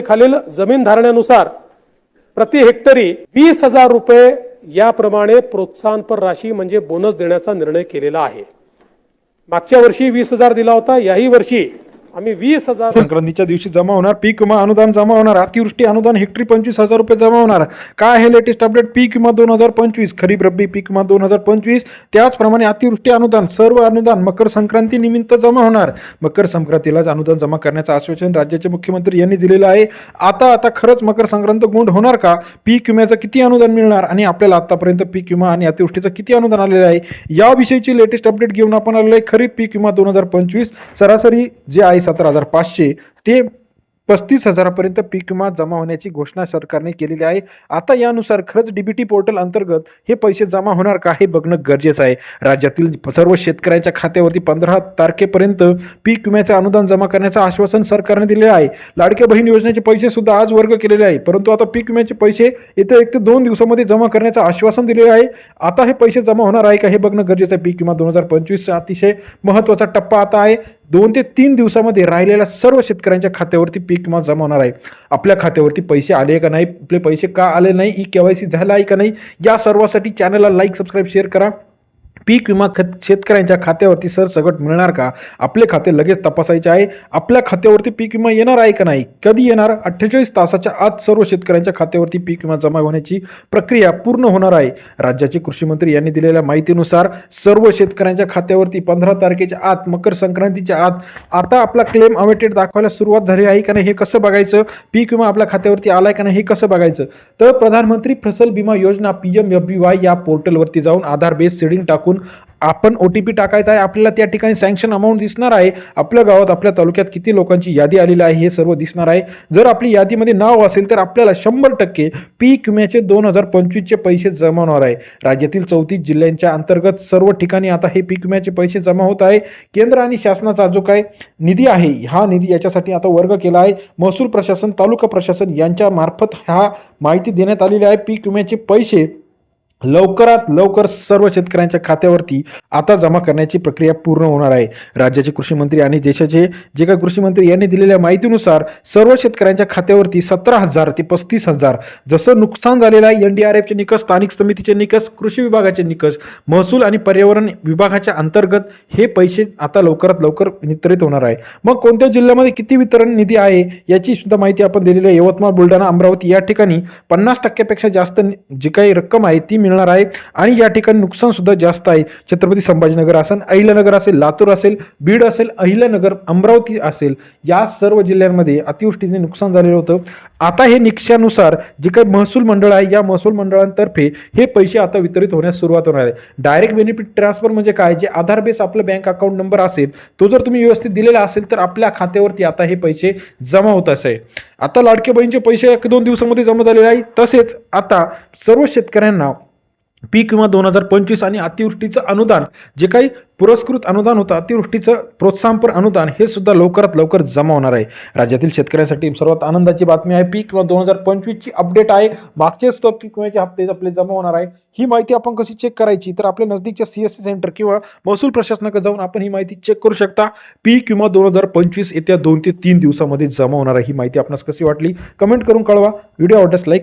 खालील जमीन धारण्यानुसार प्रति हेक्टरी 20,000 रुपये याप्रमाणे प्रोत्साहनपर राशी म्हणजे बोनस देण्याचा निर्णय केलेला आहे। मागच्या वर्षी 20,000 दिला होता, याही वर्षी आम्ही 20,000। संक्रांतीच्या दिवशी जमा होणार पीक विमा अनुदान जमा होणार, अतिवृष्टी अनुदान हेक्टरी 25,000 रुपये जमा होणार। काय आहे लेटेस्ट अपडेट पीक विमा 2025 खरीप रब्बी पीक विमा 2025, त्याचप्रमाणे अतिवृष्टी अनुदान सर्व अनुदान मकर संक्रांती निमित्त जमा होणार। मकर संक्रांतीलाच अनुदान जमा करण्याचं आश्वासन राज्याचे मुख्यमंत्री यांनी दिलेलं आहे। आता खरंच मकर संक्रांत गुंड होणार का? पीक विम्याचं किती अनुदान मिळणार आणि आपल्याला आतापर्यंत पीक विमा आणि अतिवृष्टीचं किती अनुदान आलेलं आहे याविषयीची लेटेस्ट अपडेट घेऊन आपण आलेलो आहे। खरीप पीक विमा 2025 सरासरी जे आहे 17,500 ते 35,000 पर्यंत पीक विमा जमा होण्याची घोषणा सरकारने केलेली आहे। आता यानुसार खरंच डीबीटी पोर्टल अंतर्गत हे पैसे जमा होणार का हे बघणं गरजेचं आहे। राज्यातील सर्व शेतकऱ्यांच्या खात्यावरती 15 तारखेपर्यंत पीक विम्याचे अनुदान जमा करण्याचं आश्वासन सरकारने दिले आहे। लाडक्या बहीण योजनेचे पैसे सुद्धा आज वर्ग केलेले आहे, परंतु आता पीक विम्याचे पैसे येत्या 1 ते 2 दिवसामध्ये जमा करण्याचं आश्वासन दिले आहे। आता हे पैसे जमा होणार आहे का हे बघणं गरजेचं आहे। पीक विमा 2025 अतिशय महत्त्वाचा टप्पा आता आहे। 2 ते 3 दिवसामध्ये राहिलेल्या सर्व शेतकऱ्यांच्या खात्यावरती पीक विमा जमा होणार आहे। आपल्या खात्यावरती पैसे आले का नाही, आपले पैसे का आले नाही, ई केवायसी झाला आहे का नाही, या सर्वासाठी चॅनलला लाईक सबस्क्राईब शेअर करा। पीक विमा शेतकऱ्यांच्या खात्यावरती सरसकट मिळणार का? आपले खाते लगेच तपासायचे आहे। आपल्या खात्यावरती पीक विमा येणार आहे का नाही, कधी येणार? 48 तासाच्या आत सर्व शेतकऱ्यांच्या खात्यावरती पीक विमा जमा होण्याची प्रक्रिया पूर्ण होणार आहे। राज्याचे कृषी मंत्री यांनी दिलेल्या माहितीनुसार सर्व शेतकऱ्यांच्या खात्यावरती 15 तारखेच्या आत मकर संक्रांतीच्या आत आता आपला क्लेम अवेटेड दाखवायला सुरुवात झाली आहे का नाही हे कसं बघायचं? पीक विमा आपल्या खात्यावरती आलाय का नाही हे कसं बघायचं? तर प्रधानमंत्री फसल बीमा योजना PMFBY या पोर्टलवरती जाऊन आधार बेस सेडिंग टाकून आपण OTP टाकायचा आहे। आपल्याला त्या ठिकाणी सँक्शन अमाऊंट दिसणार आहे। आपल्या गावात आपल्या तालुक्यात किती लोकांची यादी आलेली आहे हे सर्व दिसणार आहे। जर आपली यादीमध्ये नाव असेल तर आपल्याला 100% पीक विम्याचे 2025 चे पैसे जमा होणार आहे। राज्यातील 34 जिल्ह्यांच्या अंतर्गत सर्व ठिकाणी आता हे पीक विम्याचे पैसे जमा होत आहे। केंद्र आणि शासनाचा जो काय निधी आहे हा निधी याच्यासाठी आता वर्ग केला आहे। महसूल प्रशासन तालुका प्रशासन यांच्या मार्फत हा माहिती देण्यात आलेली आहे। पीक विम्याचे पैसे लवकरात लवकर सर्व शेतकऱ्यांच्या खात्यावरती आता जमा करण्याची प्रक्रिया पूर्ण होणार आहे। राज्याचे कृषी मंत्री आणि देशाचे जे काही कृषी मंत्री यांनी दिलेल्या माहितीनुसार सर्व शेतकऱ्यांच्या खात्यावरती 17,000 ते 35,000 जसं नुकसान झालेलं आहे NDRFचे निकष, स्थानिक समितीचे निकष, कृषी विभागाचे निकष, महसूल आणि पर्यावरण विभागाच्या अंतर्गत हे पैसे आता लवकरात लवकर वितरित होणार आहे। मग कोणत्या जिल्ह्यामध्ये किती वितरण निधी आहे याची सुद्धा माहिती आपण दिलेली आहे। यवतमाळ, बुलढाणा, अमरावती या ठिकाणी 50% जास्त जी काही रक्कम आहे ती मिळणार आहे आणि या ठिकाणी नुकसान सुद्धा जास्त आहे। छत्रपती संभाजीनगर असेल, अहिल्यानगर असेल, लातूर असेल, बीड असेल, अहिल्यानगर, अमरावती असेल, या सर्व जिल्ह्यांमध्ये अतिवृष्टीने नुकसान झालेलं होतं। आता हे निकषानुसार जे काही महसूल मंडळ आहे या महसूल मंडळांतर्फे हे पैसे आता वितरित होण्यास सुरुवात होणार आहे। डायरेक्ट बेनिफिट ट्रान्सफर म्हणजे काय? जे आधार बेस आपलं बँक अकाउंट नंबर असेल तो जर तुम्ही व्यवस्थित दिलेला असेल तर आपल्या खात्यावरती आता हे पैसे जमा होत असे। आता लाडके बहिणीचे पैसे 1-2 दिवसामध्ये जमा झालेले आहे। तसेच आता सर्व शेतकऱ्यांना पीक विमा 2025 आणि अतिवृष्टीचं अनुदान जे काही पुरस्कृत अनुदान होतं अतिवृष्टीचं प्रोत्साहनपर अनुदान हे सुद्धा लवकरात लवकर जमा होणार आहे। राज्यातील शेतकऱ्यांसाठी सर्वात आनंदाची बातमी आहे। पीक विमा 2025 ची अपडेट आहे। मागचेच पीक विम्याचे हप्ते आपले जमा होणार आहे। ही माहिती आपण कशी चेक करायची तर आपल्या नजदीकच्या CSC सेंटर किंवा महसूल प्रशासनाकडे जाऊन आपण ही माहिती चेक करू शकता। पीक विमा 2025 येत्या 2 ते 3 दिवसामध्ये जमा होणार आहे। ही माहिती आपणास कशी वाटली कमेंट करून कळवा। व्हिडिओ आवडल्यास लाईक